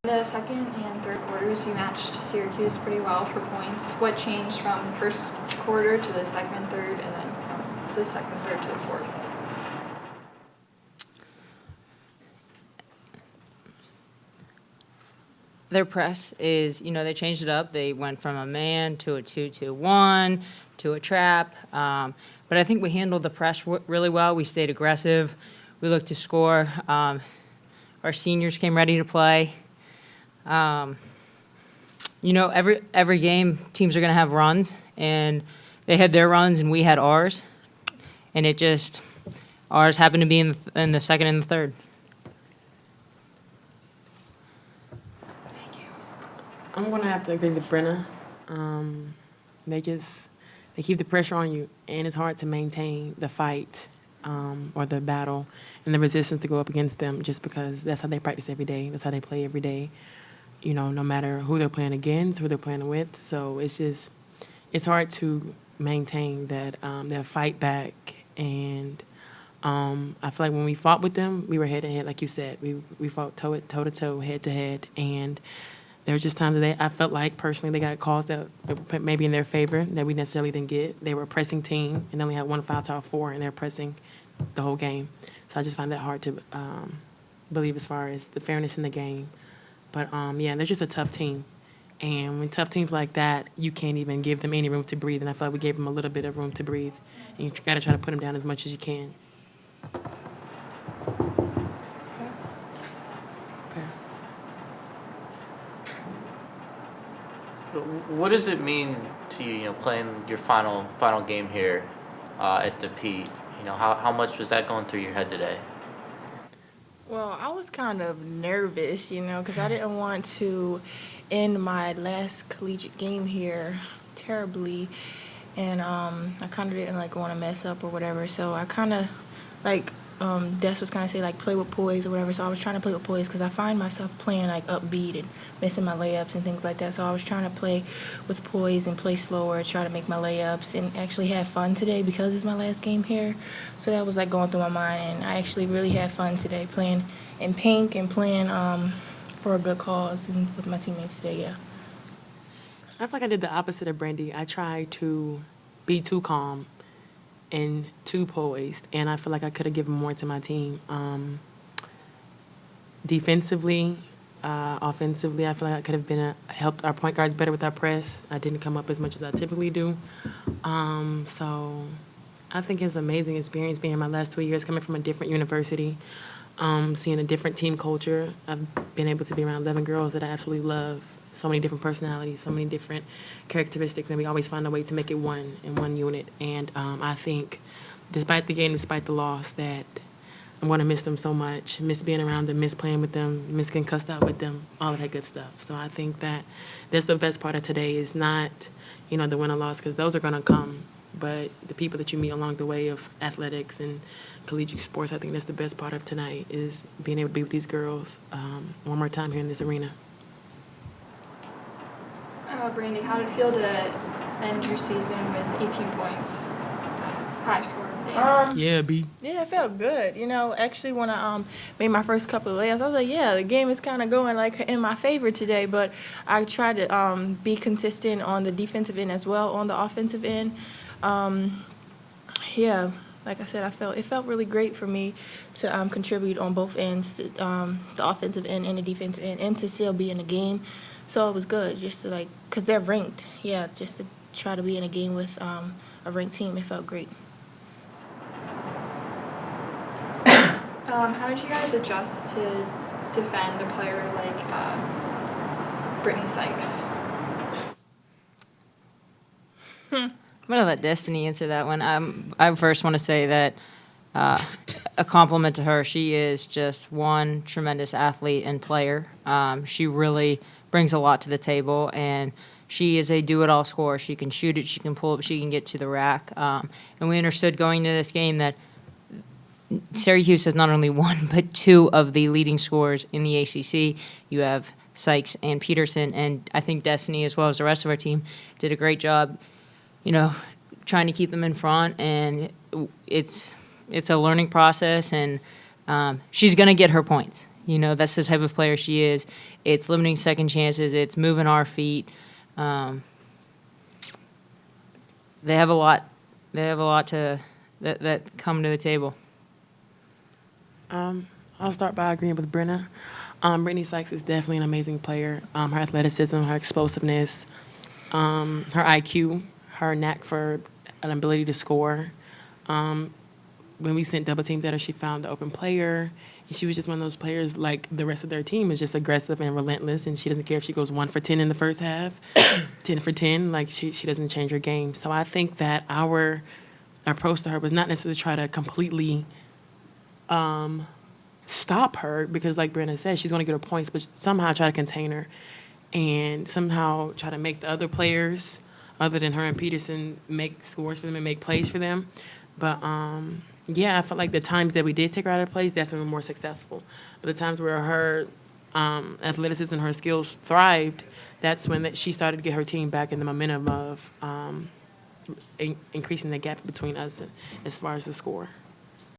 The second and third quarters, you matched Syracuse pretty well for points. What changed from the first quarter to the second and third, and then from the second and third to the fourth? Their press is, they changed it up. They went from a man to a 2-2-1 to a trap. But I think we handled the press really well. We stayed aggressive. We looked to score. Our seniors came ready to play. Every game, teams are going to have runs, and they had their runs and we had ours. And ours happened to be in the second and the third. I'm going to have to agree with Brenna. They keep the pressure on you, and it's hard to maintain the fight or the battle and the resistance to go up against them just because that's how they practice every day. That's how they play every day, no matter who they're playing against, who they're playing with. So it's hard to maintain that fight back. And I feel like when we fought with them, we were head-to-head, like you said. We fought toe-to-toe, head-to-head, and there were just times that I felt like, personally, they got calls that were maybe in their favor that we necessarily didn't get. They were a pressing team, and they only had one foul to our four, and they're pressing the whole game. So I just find that hard to believe as far as the fairness in the game. But, they're just a tough team. And when tough teams like that, you can't even give them any room to breathe. And I feel like we gave them a little bit of room to breathe. And you got to try to put them down as much as you can. What does it mean to you, playing your final game here at the Pitt? How much was that going through your head today? Well, I was kind of nervous, because I didn't want to end my last collegiate game here terribly, and I kind of didn't want to mess up or whatever. So I kind of Des was kind of say play with poise or whatever. So I was trying to play with poise because I find myself playing upbeat and missing my layups and things like that. So I was trying to play with poise and play slower, try to make my layups, and actually have fun today because it's my last game here. So that was going through my mind, and I actually really had fun today playing in pink and playing for a good cause and with my teammates today. Yeah. I feel like I did the opposite of Brandi. I tried to be too calm and too poised, and I feel like I could have given more to my team. Defensively, offensively, I feel like I could have helped our point guards better with our press. I didn't come up as much as I typically do. So I think it's an amazing experience being here my last 2 years, coming from a different university, seeing a different team culture. I've been able to be around 11 girls that I absolutely love. So many different personalities, so many different characteristics, and we always find a way to make it one unit. And I think, despite the game, despite the loss, that I'm going to miss them so much, miss being around them, miss playing with them, miss getting cussed out with them, all of that good stuff. So I think that's the best part of today is not, the win or loss, because those are going to come, but the people that you meet along the way of athletics and collegiate sports, I think that's the best part of tonight is being able to be with these girls one more time here in this arena. Brandi, how did it feel to end your season with 18 points? High score. Yeah, B. Yeah, it felt good. Actually when I made my first couple of layups, I was like, yeah, the game is kind of going in my favor today. But I tried to be consistent on the defensive end as well on the offensive end. Yeah, like I said, it felt really great for me to contribute on both ends, the offensive end and the defensive end, and to still be in the game. So it was good just to because they're ranked. Yeah, just to try to be in a game with a ranked team, it felt great. How did you guys adjust to defend a player like Brittany Sykes? I'm going to let Destiny answer that one. I first want to say that a compliment to her. She is just one tremendous athlete and player. She really brings a lot to the table, and she is a do-it-all scorer. She can shoot it, she can pull it, she can get to the rack. And we understood going into this game that Syracuse has not only one but two of the leading scorers in the ACC. You have Sykes and Peterson, and I think Destiny, as well as the rest of our team, did a great job, trying to keep them in front. And it's a learning process, and she's going to get her points. That's the type of player she is. It's limiting second chances. It's moving our feet. They have a lot. They have a lot that come to the table. I'll start by agreeing with Brenna. Brittany Sykes is definitely an amazing player. Her athleticism, her explosiveness, her IQ, her knack for an ability to score. When we sent double teams at her, she found the open player. And she was just one of those players, like the rest of their team, is just aggressive and relentless. And she doesn't care if she goes 1 for 10 in the first half, 10 for 10. Like, she doesn't change her game. So I think that our approach to her was not necessarily try to completely stop her, because like Brenna said, she's going to get her points, but somehow try to contain her and somehow try to make the other players, other than her and Peterson, make scores for them and make plays for them. But yeah, I felt like the times that we did take her out of plays, that's when we were more successful. But the times where her athleticism and her skills thrived, that's when she started to get her team back in the momentum of increasing the gap between us as far as the score.